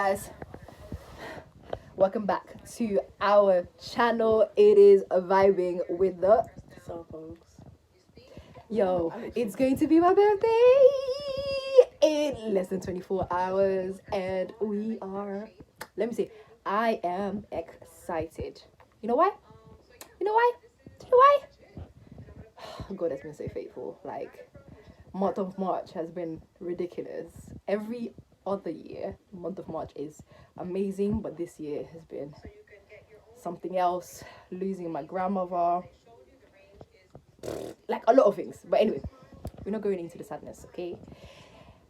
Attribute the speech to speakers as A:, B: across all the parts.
A: guys, welcome back to our channel. It is Vibing with the
B: Sarpongs.
A: Yo, it's going to be my birthday in less than 24 hours, and we are, I am excited. You know why? Do you know why? God has been so faithful. Like, month of March has been ridiculous. Every other year, month of March is amazing, but this year has been something else. Losing my grandmother, like a lot of things. But anyway, we're not going into the sadness, okay?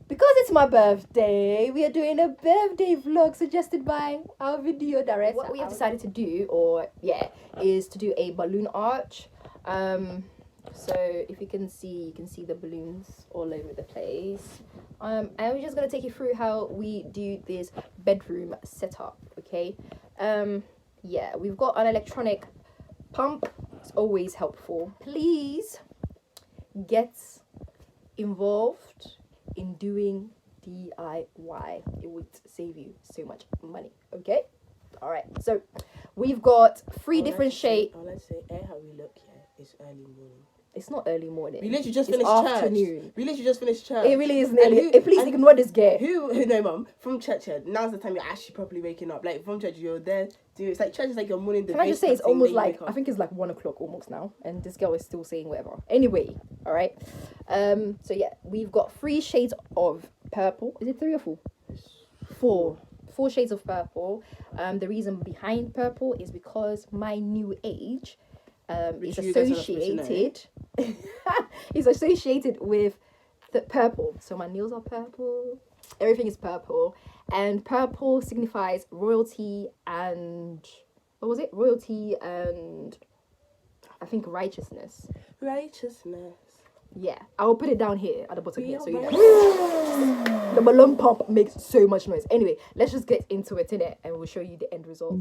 A: Because it's my birthday, we are doing a birthday vlog suggested by our video director. What we have decided to do, is to do a balloon arch. So if you can see the balloons all over the place. And we're just gonna take you through how we do this bedroom setup, okay? We've got an electronic pump. It's always helpful. Please get involved in doing DIY. It would save you so much money, okay? All right, so we've got three different shades.
B: Let's say, how we look here. It's early morning.
A: It's not early morning.
B: We literally just finished
A: afternoon.
B: church. We literally just finished church.
A: It really isn't early. Please ignore this guy.
B: No, mum. From church, now's the time you're actually properly waking up. Like, from church, you're there. It's like church is like your morning.
A: Can I just say it's almost like, I think it's like 1 o'clock almost now. And this girl is still saying whatever. Anyway, all right. We've got 3 shades of purple. Is it 3 or 4? 4. 4 shades of purple. The reason behind purple is because my new age is associated is associated with the purple. So my nails are purple, everything is purple, and purple signifies royalty and royalty and I think righteousness. Yeah, I will put it down here at the bottom here so you know. The balloon pump makes so much noise. Anyway, let's just get into it, innit? And we'll show you the end result.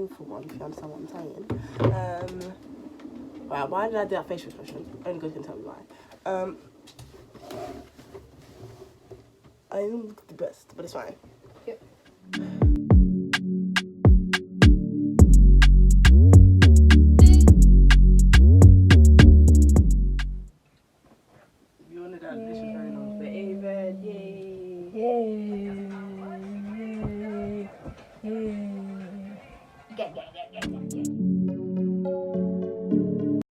B: painful one, if you understand what I'm saying. Right, why did I do that facial expression? Only God can tell me why. I don't look the best, but it's fine.